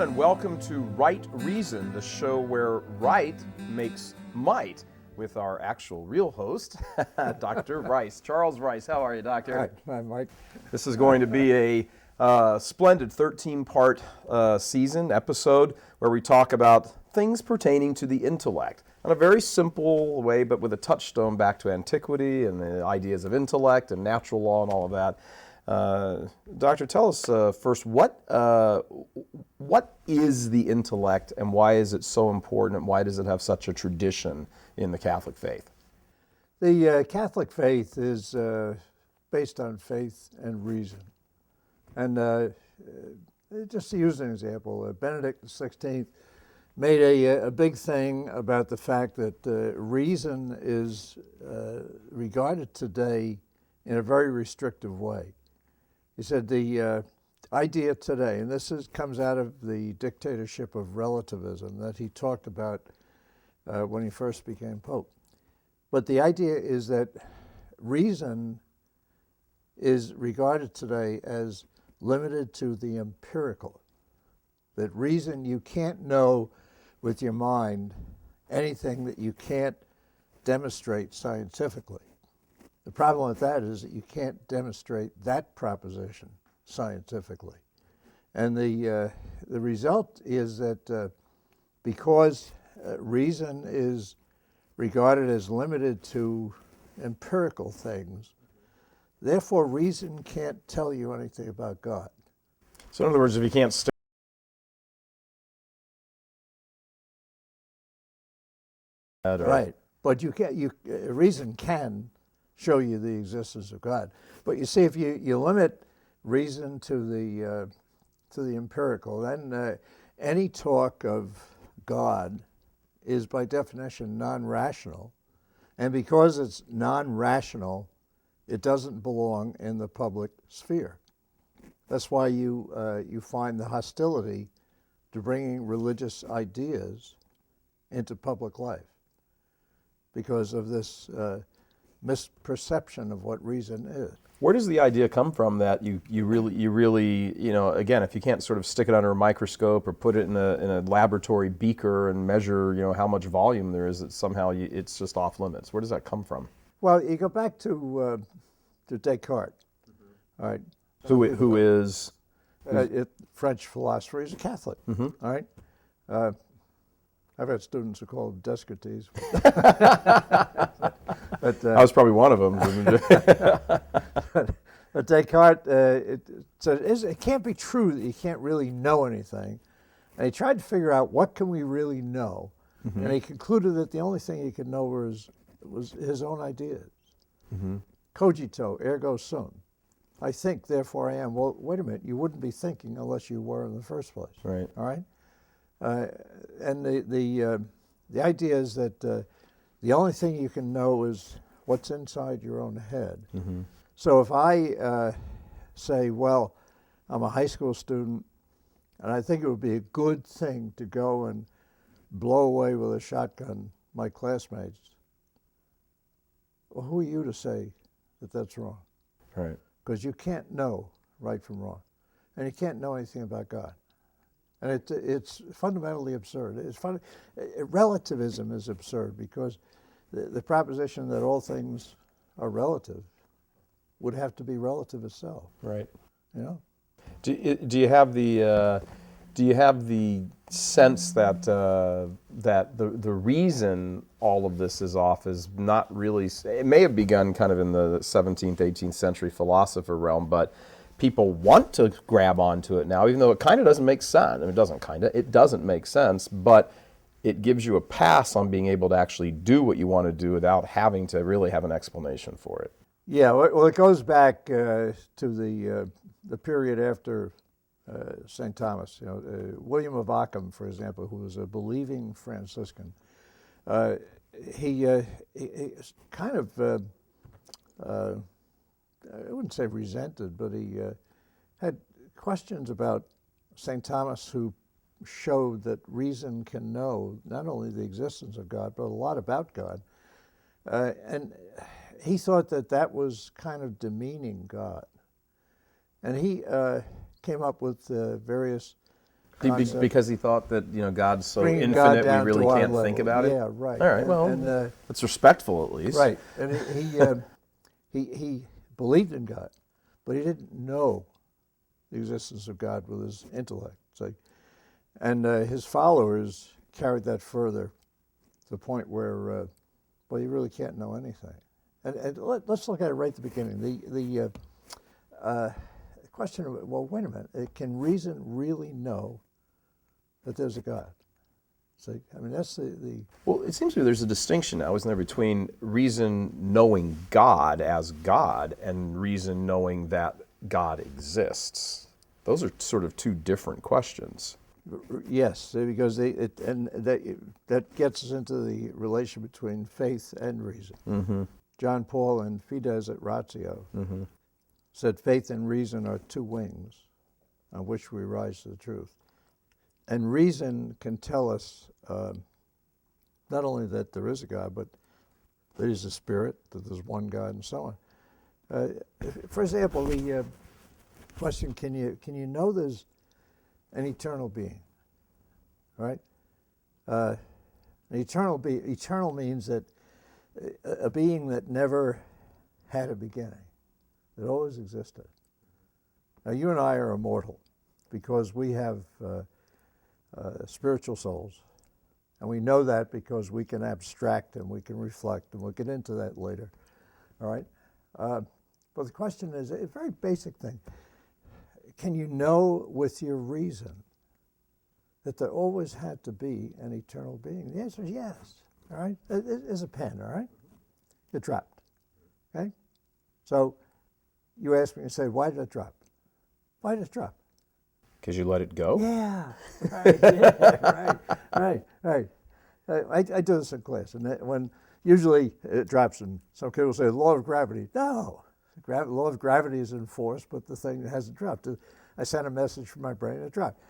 and welcome to Right Reason, the show where right makes might, with our actual real host, Dr. Rice. Charles Rice, how are you, Doctor? Hi, Mike. This is going to be a splendid 13-part episode, where we talk about things pertaining to the intellect in a very simple way, but with a touchstone back to antiquity and the ideas of intellect and natural law and all of that. Doctor, tell us first, what is the intellect and why is it so important and why does it have such a tradition in the Catholic faith? The Catholic faith is based on faith and reason. And just to use an example, Benedict XVI made a big thing about the fact that reason is regarded today in a very restrictive way. He said the idea today, and comes out of the dictatorship of relativism that he talked about when he first became Pope. But the idea is that reason is regarded today as limited to the empirical. That reason, you can't know with your mind anything that you can't demonstrate scientifically. The problem with that is that you can't demonstrate that proposition scientifically. And the result is that because reason is regarded as limited to empirical things, therefore reason can't tell you anything about God. So in other words, if you can't stick Right, but reason can show you the existence of God. But you see, if you limit reason to the empirical, then any talk of God is by definition non-rational, and because it's non-rational, it doesn't belong in the public sphere. That's why you find the hostility to bringing religious ideas into public life, because of this misperception of what reason is. Where does the idea come from that you really, again, if you can't sort of stick it under a microscope or put it in a laboratory beaker and measure, how much volume there is, that somehow it's just off limits? Where does that come from? Well, you go back to Descartes, all right? Who is? French philosopher. He's a Catholic, all right? I've had students who call him Descartes. But, I was probably one of them. but Descartes said it can't be true that you can't really know anything. And he tried to figure out what can we really know. Mm-hmm. And he concluded that the only thing he could know was his own ideas. Mm-hmm. Cogito, ergo sum. I think, therefore I am. Well, wait a minute. You wouldn't be thinking unless you were in the first place. Right. All right? And the idea is that the only thing you can know is what's inside your own head. Mm-hmm. So if I say, well, I'm a high school student, and I think it would be a good thing to go and blow away with a shotgun my classmates, well, who are you to say that that's wrong? Right. Because you can't know right from wrong, and you can't know anything about God. And it's fundamentally absurd. Relativism is absurd because the proposition that all things are relative would have to be relative itself. Right. Do you have the sense that the reason all of this is off is not really? It may have begun kind of in the 17th, 18th century philosopher realm, but people want to grab onto it now, even though it kind of doesn't make sense. I mean, it doesn't make sense, but it gives you a pass on being able to actually do what you want to do without having to really have an explanation for it. Yeah, well, it goes back to the period after St. Thomas. William of Ockham, for example, who was a believing Franciscan, he kind of I wouldn't say resented, but he had questions about St. Thomas, who showed that reason can know not only the existence of God, but a lot about God. And he thought that was kind of demeaning God. And he came up with various concept. Because he thought that God's so Bringing God infinite, down we really to our can't level. think about it. Yeah, right. All right. It's respectful at least. Right. And he believed in God, but he didn't know the existence of God with his intellect. And his followers carried that further to the point where, well, you really can't know anything. And let's look at it right at the beginning. The question of, well, wait a minute, can reason really know that there's a God? I mean, that's the... Well, it seems to me there's a distinction now, isn't there, between reason knowing God as God and reason knowing that God exists. Those are sort of two different questions. Yes, because that gets us into the relation between faith and reason. Mm-hmm. John Paul in Fides et Ratio said faith and reason are two wings on which we rise to the truth. And reason can tell us not only that there is a God, but that he's a spirit, that there's one God, and so on. For example, the question, can you know there's an eternal being, right? Eternal means that a being that never had a beginning, that always existed. Now, you and I are immortal because we have spiritual souls, and we know that because we can abstract and we can reflect, and we'll get into that later, all right? But the question is a very basic thing. Can you know with your reason that there always had to be an eternal being? The answer is yes, all right? There's a pen, all right? It dropped, okay? So you ask me, you say, why did it drop? Why did it drop? Because you let it go? Yeah, right, yeah, right. I do this in class, and when usually it drops, and some kid will say, the law of gravity. No, the law of gravity is in force, but the thing hasn't dropped. I sent a message from my brain, it dropped.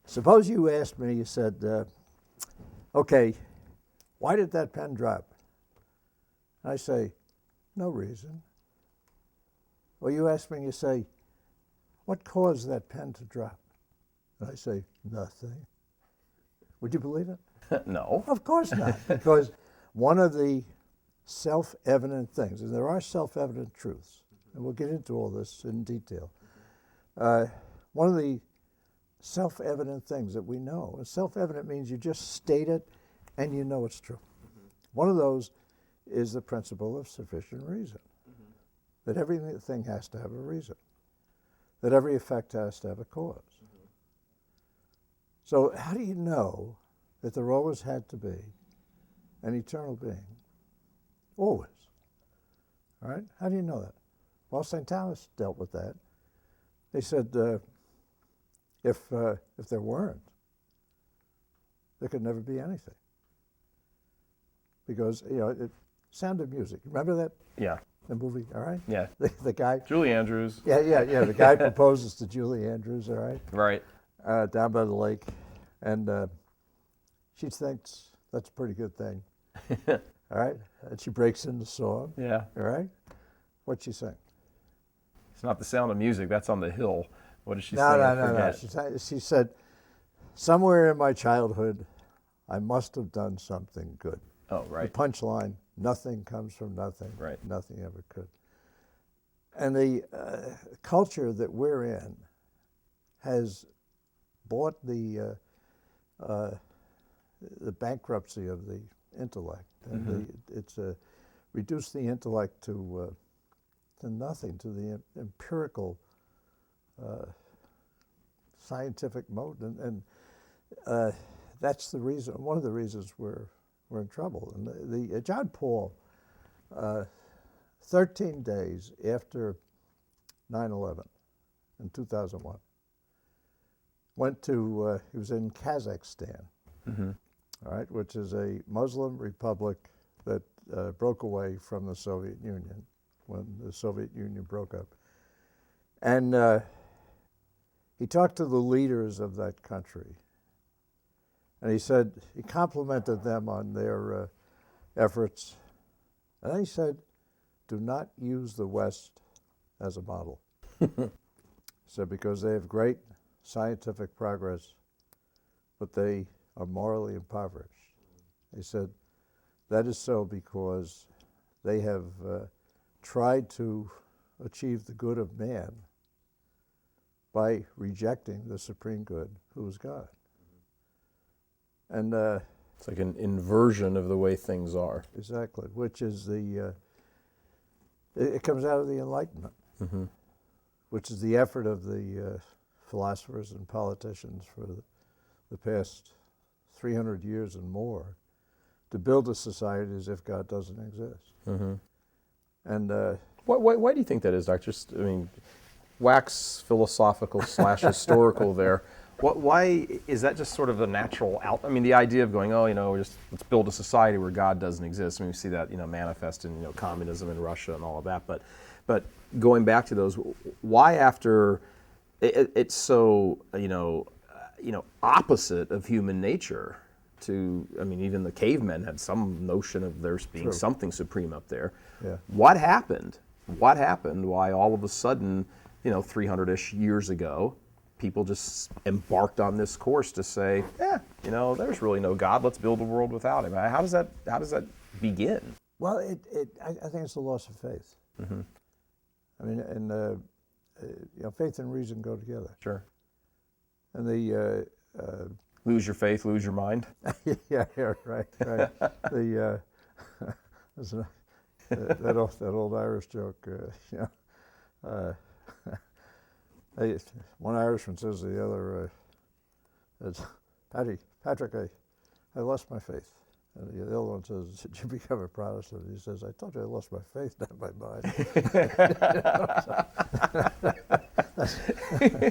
Suppose you asked me, you said, okay, why did that pen drop? I say, no reason. Well, you ask me, you say, what caused that pen to drop? And I say, nothing. Would you believe it? No. Of course not, because one of the self-evident things, and there are self-evident truths, and we'll get into all this in detail. One of the self-evident things that we know, and self-evident means you just state it and you know it's true. One of those is the principle of sufficient reason, that everything has to have a reason, that every effect has to have a cause. So how do you know that there always had to be an eternal being? Always. All right? How do you know that? Well, St. Thomas dealt with that. They said if there weren't, there could never be anything. Because, Sound of Music. Remember that? Yeah. The movie, all right? Yeah. The guy. Julie Andrews. Yeah. The guy proposes to Julie Andrews, all right? Right. Down by the lake. And she thinks that's a pretty good thing. All right? And she breaks into song. Yeah. All right? What'd she sing? It's not the Sound of Music. That's on the hill. What did she sing? No. She said, somewhere in my childhood, I must have done something good. Oh, right. The punchline, nothing comes from nothing. Right. Nothing ever could. And the culture that we're in has bought the bankruptcy of the intellect. And it's reduced the intellect to nothing, to the empirical scientific mode. And that's the reason, one of the reasons we're in trouble. And the John Paul, 13 days after 9/11 in 2001, went to, he was in Kazakhstan, all right, which is a Muslim republic that broke away from the Soviet Union when the Soviet Union broke up. And he talked to the leaders of that country. And he said, he complimented them on their efforts. And then he said, do not use the West as a model. He said, because they have great scientific progress, but they are morally impoverished. They said that is so because they have tried to achieve the good of man by rejecting the supreme good, who is God. And it's like an inversion of the way things are. exactly, which is it comes out of the Enlightenment, which is the effort of the philosophers and politicians for the past 300 years and more to build a society as if God doesn't exist. And Why do you think that is, Doctor? Just, I mean, wax philosophical / historical there. Why is that just sort of a natural out? I mean, the idea of going, let's build a society where God doesn't exist. I mean, we see that, manifest in, communism in Russia and all of that. But going back to those, why after it's so, opposite of human nature to, I mean, even the cavemen had some notion of there being something supreme up there. Yeah. What happened? Why all of a sudden, 300-ish years ago, people just embarked on this course to say, there's really no God. Let's build a world without him. How does that begin? well, I think it's the loss of faith. I mean, and faith and reason go together. Sure. And the Lose your faith, lose your mind. yeah, right. The that old Irish joke. One Irishman says to the other, Patrick, I lost my faith. And the other one says, did you become a Protestant? He says, I told you I lost my faith, not my mind.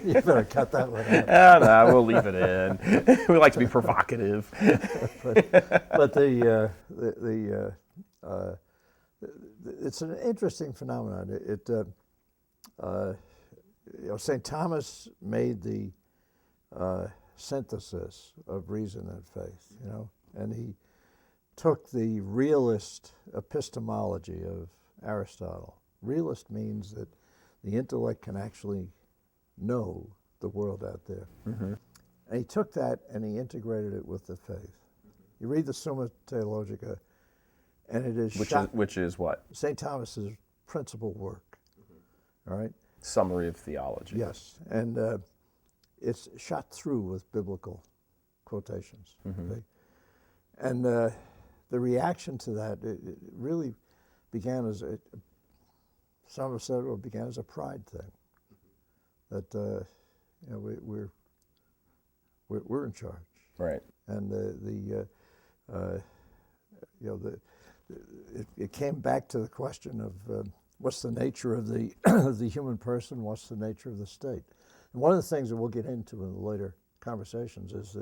You better cut that one out. No, we'll leave it in. We like to be provocative. but it's an interesting phenomenon. St. Thomas made the synthesis of reason and faith, and he took the realist epistemology of Aristotle. Realist means that the intellect can actually know the world out there. And he took that and he integrated it with the faith. You read the Summa Theologica, and it is which is what? St. Thomas's principal work. All right? Summary of theology. Yes, and it's shot through with biblical quotations. Okay? And the reaction to that, it really began as some have said it began as a pride thing. That we're in charge. Right. And it came back to the question of what's the nature of the the human person? What's the nature of the state? And one of the things that we'll get into in the later conversations is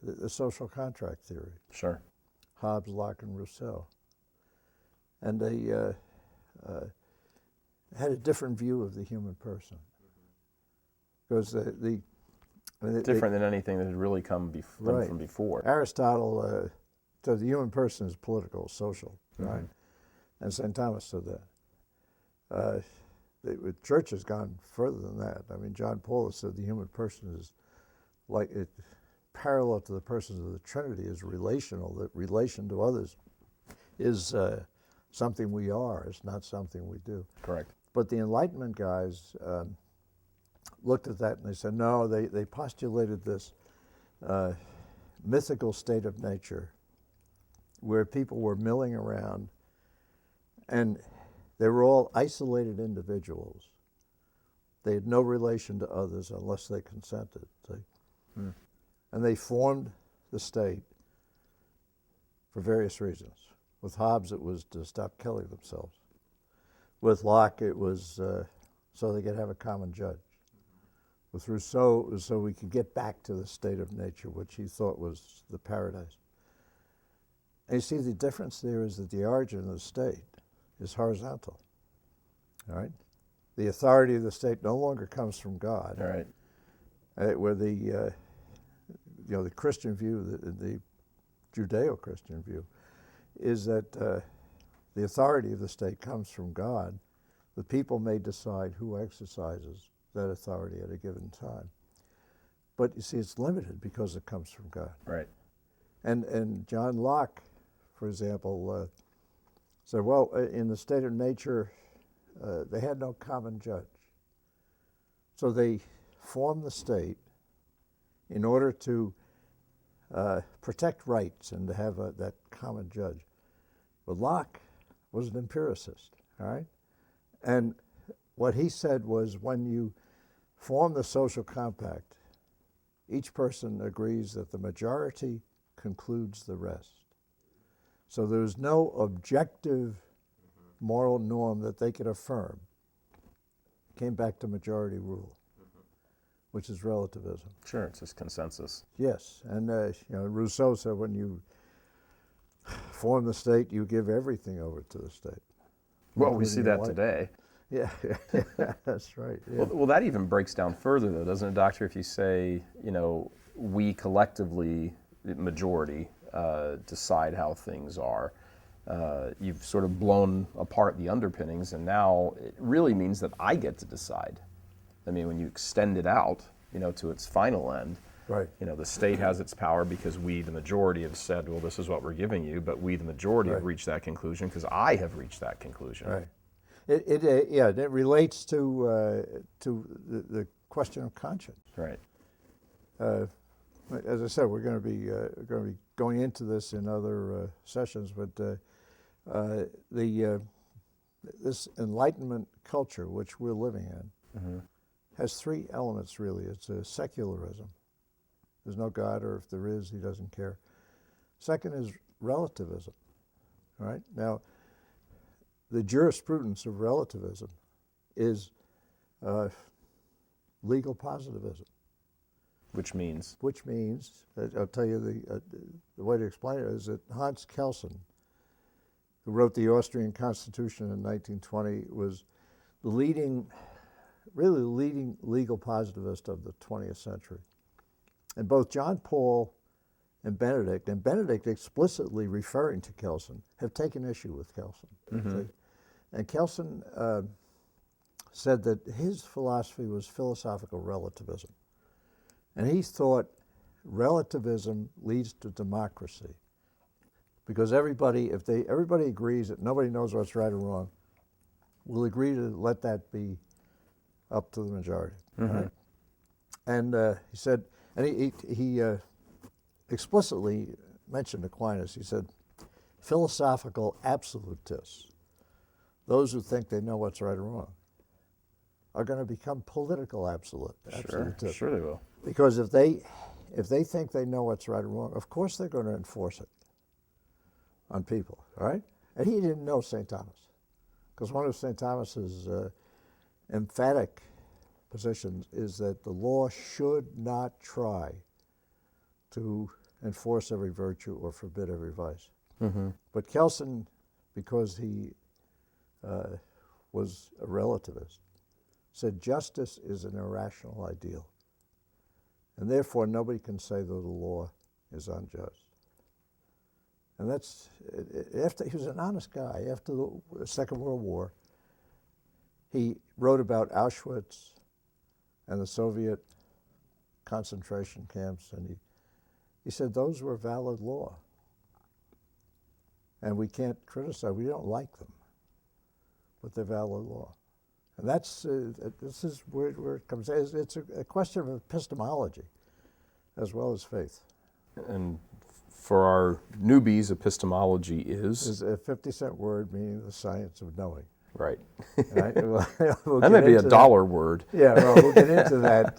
the social contract theory. Sure. Hobbes, Locke, and Rousseau. And they had a different view of the human person. Because different than anything that had really come from before. Aristotle said the human person is political, social, right? And St. Thomas said that. The church has gone further than that. I mean, John Paul has said the human person is parallel to the persons of the Trinity, is relational, that relation to others is something we are, it's not something we do. Correct. But the Enlightenment guys looked at that and they said, no, they postulated this mythical state of nature where people were milling around and they were all isolated individuals. They had no relation to others unless they consented. And they formed the state for various reasons. With Hobbes, it was to stop killing themselves. With Locke, it was so they could have a common judge. With Rousseau, it was so we could get back to the state of nature, which he thought was the paradise. And you see, the difference there is that the origin of the state is horizontal. All right? The authority of the state no longer comes from God. All right. Where the Christian view, the Judeo-Christian view, is that the authority of the state comes from God. The people may decide who exercises that authority at a given time. But you see, it's limited because it comes from God. Right. And John Locke, for example, said, well, in the state of nature, they had no common judge. So they formed the state in order to protect rights and to have that common judge. But Locke was an empiricist, all right? And what he said was, when you form the social compact, each person agrees that the majority concludes the rest. So there's no objective moral norm that they could affirm. Came back to majority rule, which is relativism. Sure, it's just consensus. Yes, and Rousseau said, when you form the state, you give everything over to the state. Well, we see that today. Yeah, that's right. Yeah. Well, that even breaks down further, though, doesn't it, Doctor? If you say, we collectively, majority, decide how things are, you've sort of blown apart the underpinnings, and now it really means that I get to decide. I mean, when you extend it out, to its final end, right. The state has its power because we, the majority, have said, well, this is what we're giving you, but we, the majority, have reached that conclusion because I have reached that conclusion. Right. It relates to the question of conscience. Right. As I said, we're going to be going into this in other sessions, but this Enlightenment culture which we're living in has three elements, really. It's a secularism. There's no God, or if there is, he doesn't care. Second is relativism. Right? Now, the jurisprudence of relativism is legal positivism. Which means? Which means, I'll tell you the way to explain it is that Hans Kelsen, who wrote the Austrian Constitution in 1920, was the leading legal positivist of the 20th century. And both John Paul and Benedict explicitly referring to Kelsen, have taken issue with Kelsen. Mm-hmm. And Kelsen said that his philosophy was philosophical relativism. And he thought relativism leads to democracy. Because everybody agrees that nobody knows what's right or wrong, will agree to let that be up to the majority. Mm-hmm. Right? And he said, and he explicitly mentioned Aquinas. He said, philosophical absolutists, those who think they know what's right or wrong, are going to become political absolutists. Sure they will. Because if they think they know what's right or wrong, of course they're going to enforce it on people, right? And he didn't know St. Thomas, because one of St. Thomas's emphatic positions is that the law should not try to enforce every virtue or forbid every vice. Mm-hmm. But Kelsen, because he was a relativist, said justice is an irrational ideal, and therefore nobody can say that the law is unjust. And that's, he was an honest guy. After the Second World War, he wrote about Auschwitz and the Soviet concentration camps, and he said those were valid law. And we can't criticize, we don't like them, but they're valid law. And that's, this is where it comes, it's a question of epistemology as well as faith. And for our newbies, epistemology Is a 50-cent word meaning the science of knowing. Right. Right? We'll That may be a $1 word. Yeah, well, we'll get into that.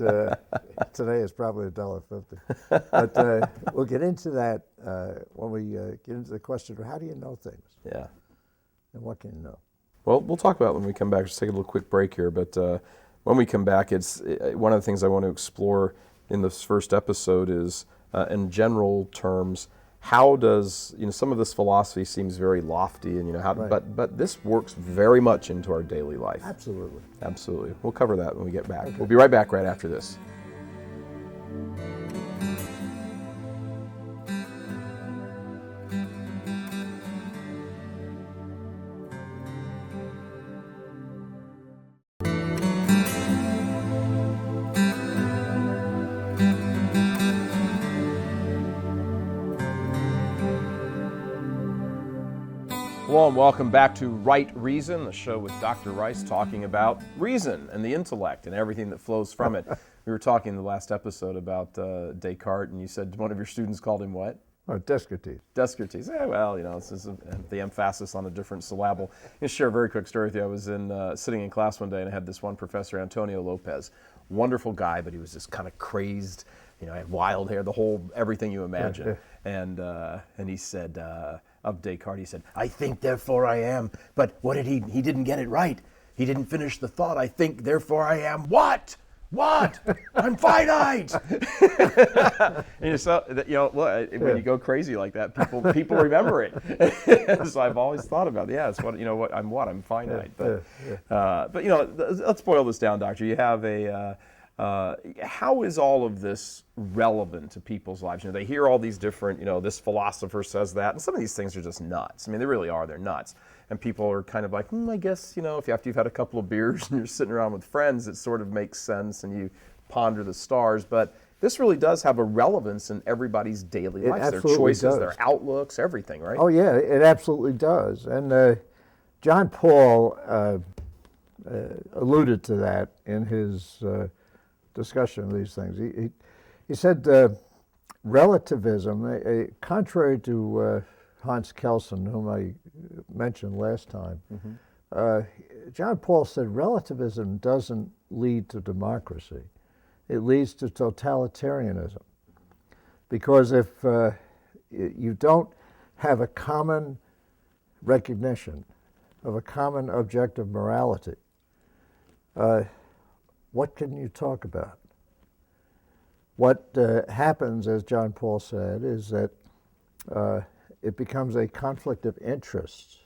Today is probably $1.50. But we'll get into that when we get into the question of how do you know things? Yeah. And what can you know? Well, we'll talk about it when we come back. Just take a little quick break here. But when we come back, it's one of the things I want to explore in this first episode is, in general terms, how does, some of this philosophy seems very lofty, and how, right. but this works very much into our daily life. Absolutely. Absolutely. We'll cover that when we get back. Okay. We'll be right back right after this. Hello and welcome back to Right Reason, the show with Dr. Rice talking about reason and the intellect and everything that flows from it. We were talking in the last episode about Descartes, and you said one of your students called him what? Oh, Descartes. Descartes. Well, this is the emphasis on a different syllable. I'll share a very quick story with you. I was sitting in class one day, and I had this one professor, Antonio Lopez. Wonderful guy, but he was just kind of crazed. Had wild hair, everything you imagine. And he said, of Descartes, he said, "I think, therefore I am." But what did he didn't get it right. He didn't finish the thought. "I think, therefore I am." What? I'm finite. And so, look, when you go crazy like that, people remember it. So I've always thought about it. Yeah, it's I'm finite. But let's boil this down, Doctor. You have how is all of this relevant to people's lives? They hear all these different, this philosopher says that, and some of these things are just nuts. They really are. They're nuts. And people are kind of like, I guess, after you've had a couple of beers and you're sitting around with friends, it sort of makes sense and you ponder the stars. But this really does have a relevance in everybody's daily lives, their choices, their outlooks, everything, right? Oh, yeah, it absolutely does. And John Paul alluded to that in his discussion of these things. He said relativism, contrary to Hans Kelsen, whom I mentioned last time, John Paul said relativism doesn't lead to democracy. It leads to totalitarianism. Because if you don't have a common recognition of a common objective morality, what can you talk about? What happens, as John Paul said, is that it becomes a conflict of interests,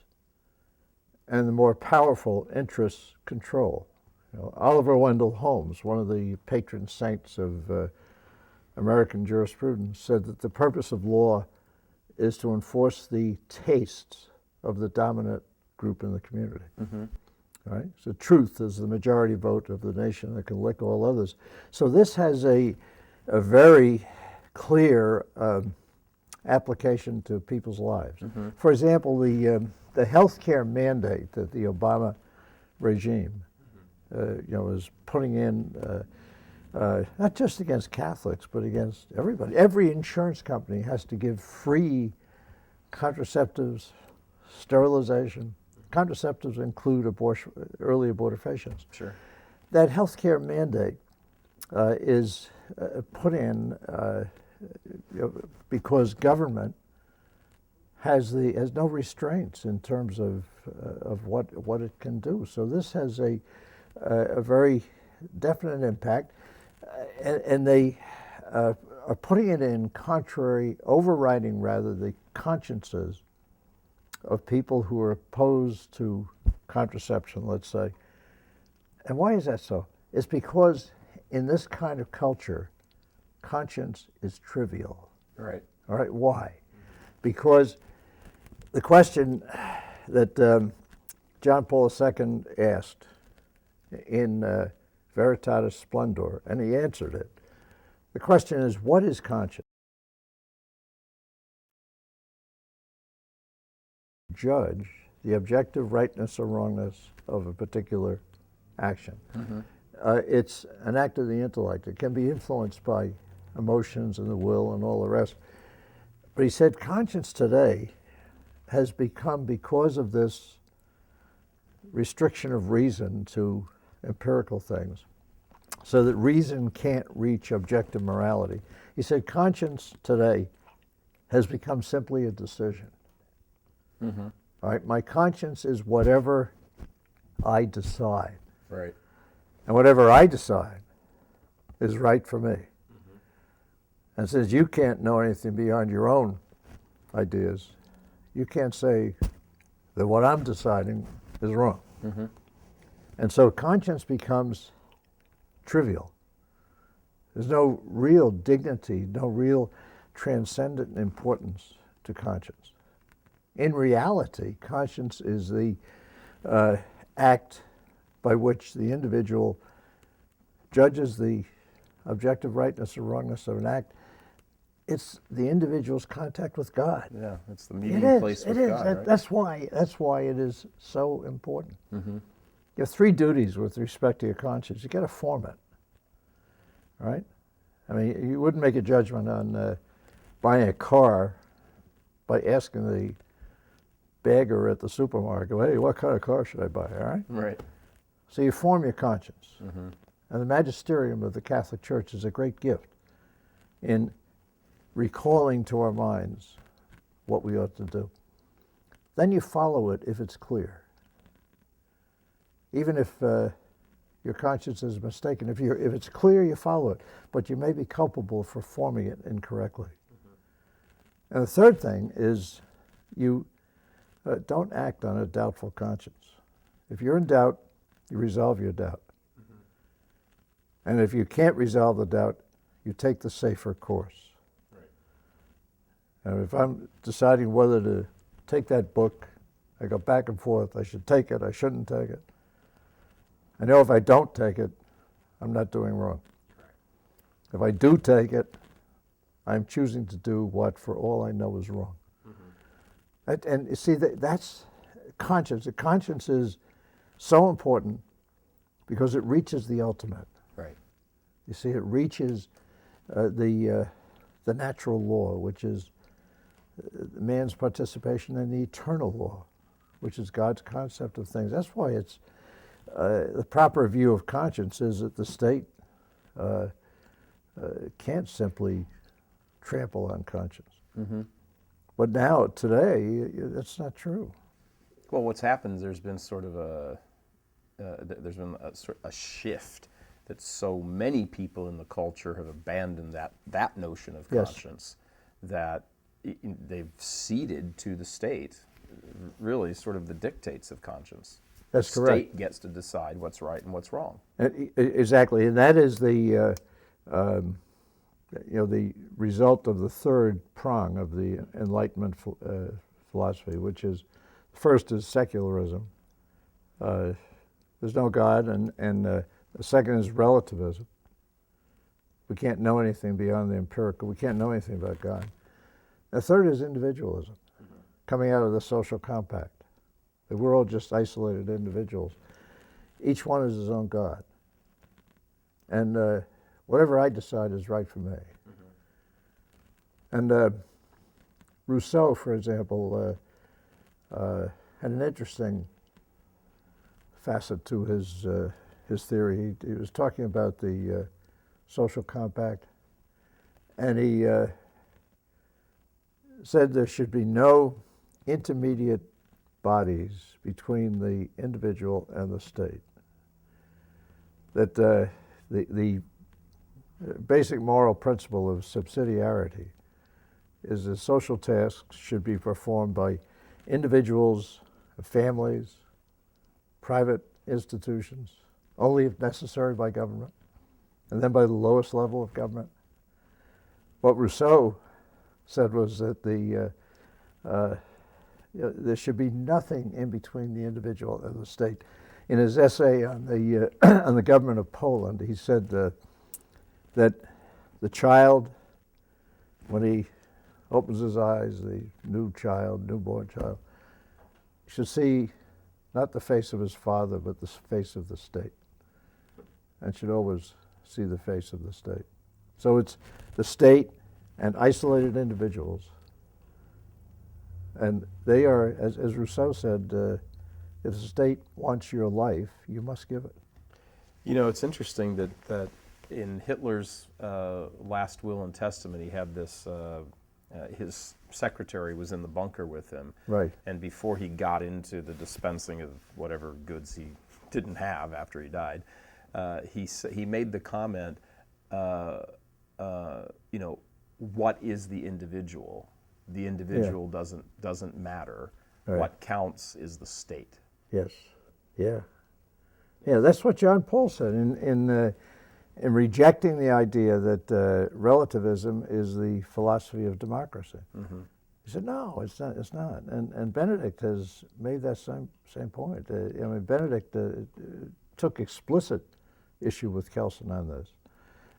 and the more powerful interests control. Oliver Wendell Holmes, one of the patron saints of American jurisprudence, said that the purpose of law is to enforce the tastes of the dominant group in the community. Right? So truth is the majority vote of the nation that can lick all others. So this has a very clear application to people's lives. For example, the health care mandate that the Obama regime is putting in, not just against Catholics, but against everybody. Every insurance company has to give free contraceptives, sterilization. Contraceptives include early abortifacients. Sure. That health care mandate is put in because government has no restraints in terms of what it can do. So this has a very definite impact, and they are putting it in overriding rather the consciences of people who are opposed to contraception, let's say. And why is that so? It's because in this kind of culture, conscience is trivial. Right. All right, why? Because the question that John Paul II asked in Veritatis Splendor, and he answered it. The question is, what is conscience? Judge the objective rightness or wrongness of a particular action. It's an act of the intellect. It can be influenced by emotions and the will and all the rest. But he said conscience today has become, because of this restriction of reason to empirical things, so that reason can't reach objective morality. He said conscience today has become simply a decision. All right, my conscience is whatever I decide. Right. And whatever I decide is right for me. And since you can't know anything beyond your own ideas, you can't say that what I'm deciding is wrong. And so conscience becomes trivial. There's no real dignity, no real transcendent importance to conscience. In reality, conscience is the act by which the individual judges the objective rightness or wrongness of an act it's the individual's contact with God. Yeah, it's the It meeting is. place It with is. God, right? That's why. That's why it is so important. Mm-hmm. You have three duties with respect to your conscience. You got to form it. Right? I mean, you wouldn't make a judgment on buying a car by asking the bagger at the supermarket, "Hey, what kind of car should I buy?" All right. Right. So you form your conscience. Mm-hmm. And the magisterium of the Catholic Church is a great gift in recalling to our minds what we ought to do. Then you follow it if it's clear. Even if your conscience is mistaken, if it's clear, you follow it. But you may be culpable for forming it incorrectly. Mm-hmm. And the third thing is you don't act on a doubtful conscience. If you're in doubt, you resolve your doubt. Mm-hmm. And if you can't resolve the doubt, you take the safer course. Right. And if I'm deciding whether to take that book, I go back and forth. I should take it, I shouldn't take it. I know if I don't take it, I'm not doing wrong. Right. If I do take it, I'm choosing to do what, for all I know, is wrong. Mm-hmm. And you see, that's conscience. The conscience is so important because it reaches the ultimate. Right. You see, it reaches the natural law, which is man's participation in the eternal law, which is God's concept of things. That's why it's the proper view of conscience is that the state can't simply trample on conscience. Mm-hmm. But now, today, that's not true. Well, what's happened is there's been sort of a shift that so many people in the culture have abandoned that notion of conscience, yes, that they've ceded to the state, really sort of the dictates of conscience. That's the correct. State gets to decide what's right and what's wrong. Exactly, and that is the the result of the third prong of the Enlightenment philosophy, which is, first is secularism. There's no God, and the second is relativism. We can't know anything beyond the empirical. We can't know anything about God. The third is individualism, mm-hmm, coming out of the social compact. That we're all just isolated individuals. Each one is his own God. And whatever I decide is right for me. Mm-hmm. And Rousseau, for example, had an interesting facet to his theory. He was talking about the social compact, and he said there should be no intermediate bodies between the individual and the state. That the basic moral principle of subsidiarity is that social tasks should be performed by individuals, families, private institutions, only if necessary by government, and then by the lowest level of government. What Rousseau said was that there should be nothing in between the individual and the state. In his essay on the on the government of Poland, he said that the child, when he opens his eyes, the newborn child, should see not the face of his father, but the face of the state, and should always see the face of the state. So it's the state and isolated individuals. And they are, as Rousseau said, if the state wants your life, you must give it. You know, it's interesting that in Hitler's last will and testament, he had this, his secretary was in the bunker with him. Right. And before he got into the dispensing of whatever goods he didn't have after he died, he made the comment, what is the individual? The individual doesn't matter. Right. What counts is the state. Yes. Yeah. Yeah. That's what John Paul said in rejecting the idea that relativism is the philosophy of democracy. Mm-hmm. He said, no, it's not. It's not. And Benedict has made that same point. Benedict took explicit issue with Kelsen on this,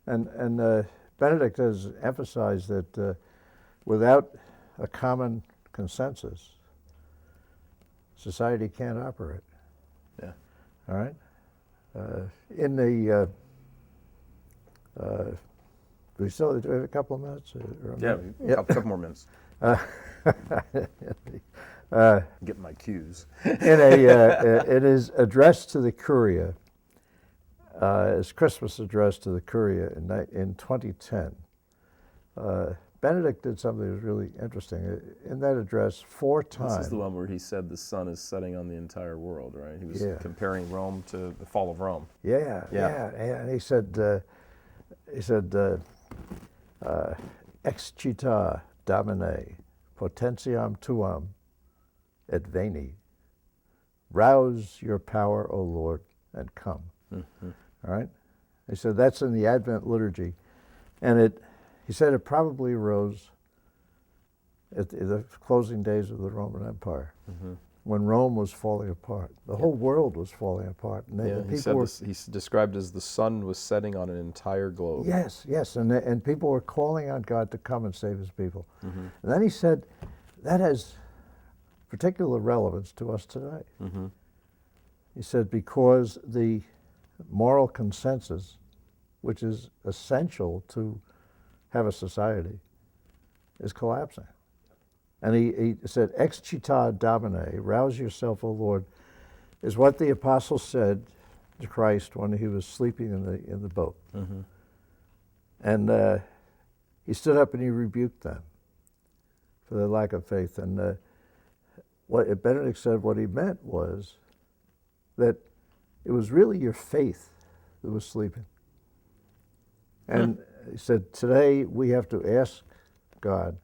and Benedict has emphasized that without a common consensus, society can't operate. Yeah. All right? In the, do we have a couple of minutes? Yeah, Yep. a couple more minutes. Uh, Get my cues. in his address to the Curia, his Christmas address to the Curia in 2010, Benedict did something that was really interesting. In that address, 4 times. This is the one where he said the sun is setting on the entire world, right? He was Yeah. comparing Rome to the fall of Rome. Yeah. And he said, excita domine, potentiam tuam et veni. Rouse your power, O Lord, and come. Mm-hmm. All right? He said that's in the Advent liturgy. And he said it probably arose at the closing days of the Roman Empire, when Rome was falling apart. The whole world was falling apart. And He described it as the sun was setting on an entire globe. Yes, and people were calling on God to come and save his people. And then he said, that has particular relevance to us today. He said, because the moral consensus, which is essential to have a society, is collapsing. And he said, excita domine, rouse yourself, O Lord, is what the apostle said to Christ when he was sleeping in the boat. And he stood up and he rebuked them for their lack of faith. And what Benedict said, what he meant was that it was really your faith that was sleeping. And he said, today we have to ask God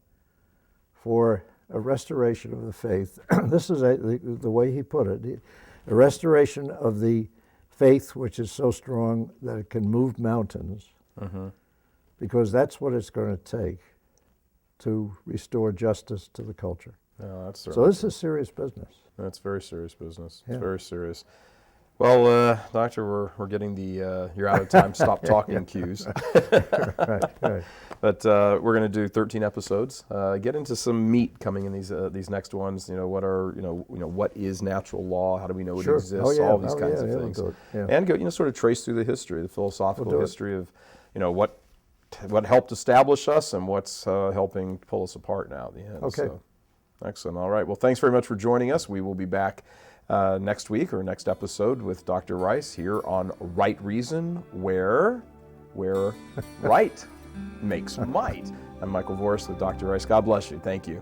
for a restoration of the faith. This is the way he put it, a restoration of the faith which is so strong that it can move mountains, because that's what it's going to take to restore justice to the culture. No, that's So this is serious business. That's very serious business. Yeah. It's very serious. Well, Doctor, we're getting the you're out of time. Stop talking cues. Right. But we're going to do 13 episodes. Get into some meat coming in these next ones. What is natural law? How do we know it exists? All these kinds of things. And go sort of trace through the history, the philosophical history of what helped establish us and what's helping pull us apart now at the end. Okay. So, excellent. All right. Well, thanks very much for joining us. We will be back next week or next episode with Dr. Rice here on Right Reason, where right makes might. I'm Michael Voris with Dr. Rice. God bless you. Thank you.